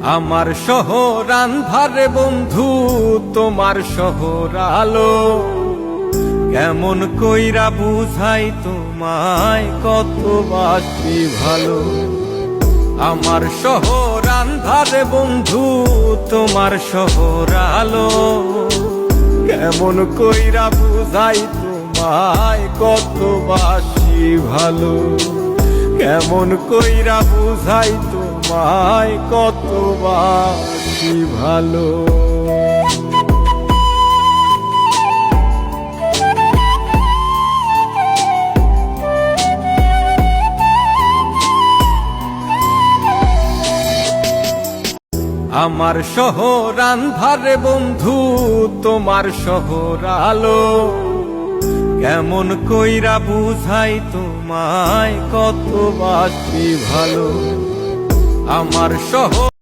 আমার শহর আন্ধারে বন্ধু, তোমার শহর আলো। কেমন কইরা বুঝাই তোমায়, কত বাসি ভালো। আমার শহর আন্ধারে বন্ধু, তোমার শহর আলো। কেমন কইরা বুঝাই তোমায়, কত বাসি ভালো। কেমন কইরা বুঝাই তোমায়, কত বাসি ভালো। আমার শহর আন্ধারে বন্ধু, তোমার শহর আলো। কেমন কইরা বুঝাই তোমায়, কত বাসি ভালো। আমার শহর